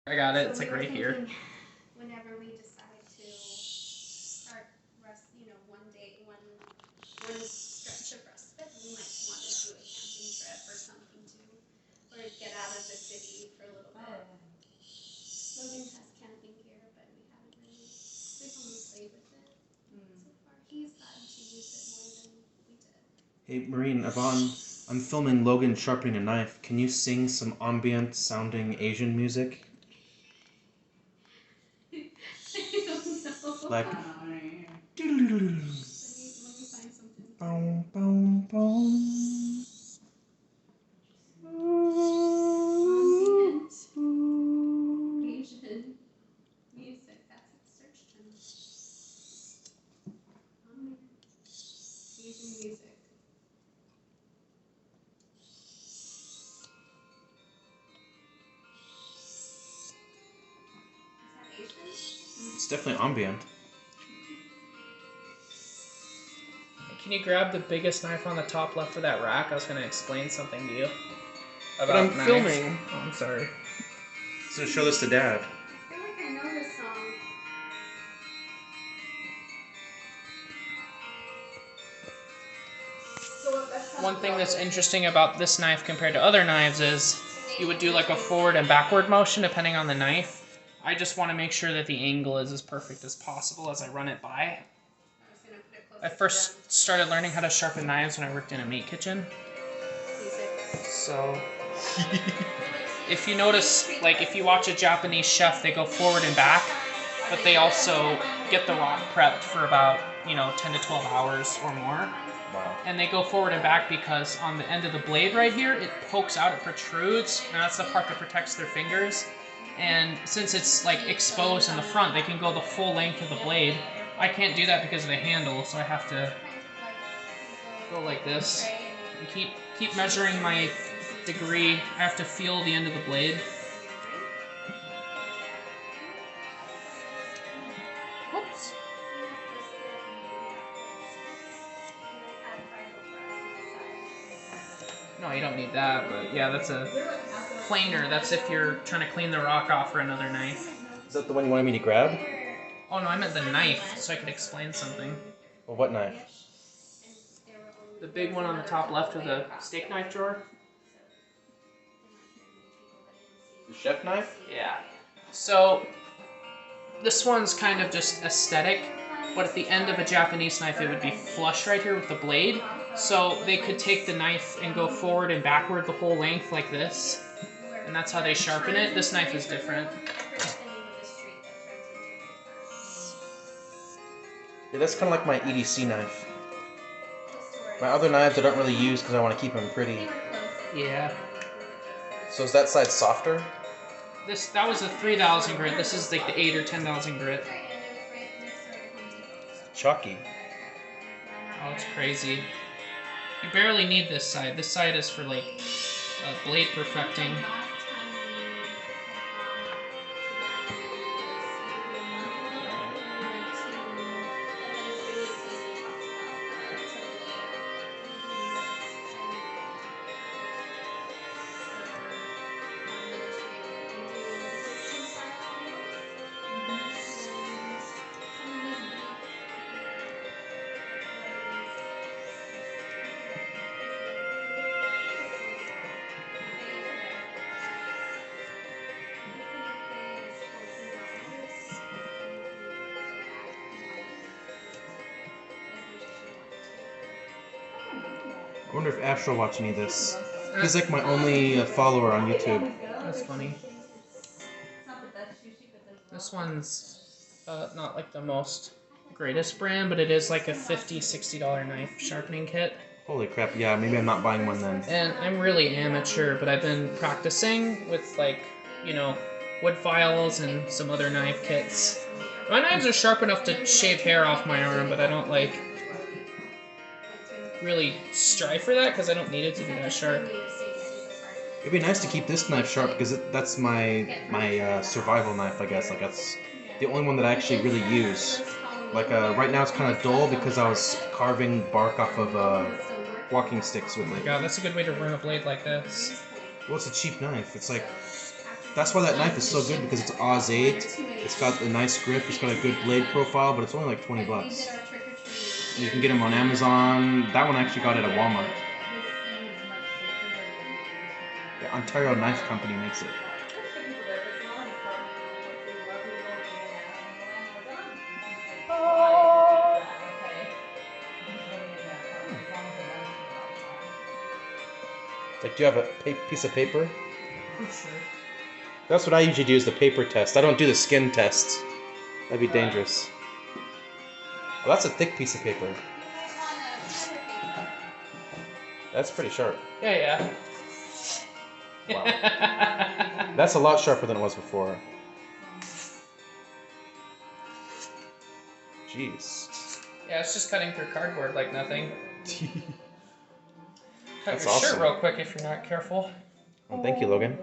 I got it. It's like right here. Whenever we decide to start one stretch of respite, we might want to do a camping trip or something too, or get out of the city for a little bit. Logan has camping gear, but we've only played with it so far. He's gotten to use it more than we did. Hey, Maureen, I'm filming Logan sharpening a knife. Can you sing some ambient sounding Asian music? I don't know. Like... Let me find something. Boom, boom, boom. Ambient Asian music. That's its search term. Ambient Asian music. Is that Asian? It's definitely ambient. Can you grab the biggest knife on the top left of that rack? I was going to explain something to you about But I'm knives. filming. Oh, I'm sorry. So show this to Dad. I feel like I know this song. One thing that's interesting about this knife compared to other knives is you would do like a forward and backward motion depending on the knife. I just want to make sure that the angle is as perfect as possible as I run it by. I first started learning how to sharpen knives when I worked in a meat kitchen. So, if you notice, like if you watch a Japanese chef, they go forward and back, but they also get the rock prepped for about, 10 to 12 hours or more. Wow. And they go forward and back because on the end of the blade right here, it pokes out, it protrudes, and that's the part that protects their fingers. And since it's like exposed in the front, they can go the full length of the blade. I can't do that because of the handle, so I have to go like this. And keep measuring my degree. I have to feel the end of the blade. Whoops. No, you don't need that, but yeah, that's a planer. That's if you're trying to clean the rock off for another knife. Is that the one you wanted me to grab? Oh no, I meant the knife, so I could explain something. Well, what knife? The big one on the top left of the steak knife drawer? The chef knife? Yeah. So, this one's kind of just aesthetic, but at the end of a Japanese knife it would be flush right here with the blade. So they could take the knife and go forward and backward the whole length like this. And that's how they sharpen it. This knife is different. Yeah, that's kind of like my EDC knife. My other knives I don't really use because I want to keep them pretty. Yeah. So is that side softer? That was a 3,000 grit. This is like the 8 or 10,000 grit. Chalky. Oh, it's crazy. You barely need this side. This side is for like blade perfecting. I wonder if Ash will watch any of this. He's like my only follower on YouTube. That's funny. This one's not like the most greatest brand, but it is like a $50, $60 knife sharpening kit. Holy crap, yeah, maybe I'm not buying one then. And I'm really amateur, but I've been practicing with like, wood files and some other knife kits. My knives are sharp enough to shave hair off my arm, but I don't like really strive for that because I don't need it to be that sharp. It'd be nice to keep this knife sharp because that's my survival knife, I guess. Like that's the only one that I actually really use. Like right now it's kind of dull because I was carving bark off of walking sticks with it. Oh my god, that's a good way to run a blade like this. Well, it's a cheap knife. It's like That's why that knife is so good, because it's Oz 8. It's got a nice grip. It's got a good blade profile, but it's only like 20 bucks. You can get them on Amazon. That one I actually got it at Walmart. The Ontario Knife Company makes it. Like, do you have a piece of paper? Sure. That's what I usually do, is the paper test. I don't do the skin test. That'd be dangerous. Well, that's a thick piece of paper. That's pretty sharp. Yeah. Wow. That's a lot sharper than it was before. Jeez. Yeah, it's just cutting through cardboard like nothing. Cut That's your shirt awesome. real quick if you're not careful. Well, thank you, Logan.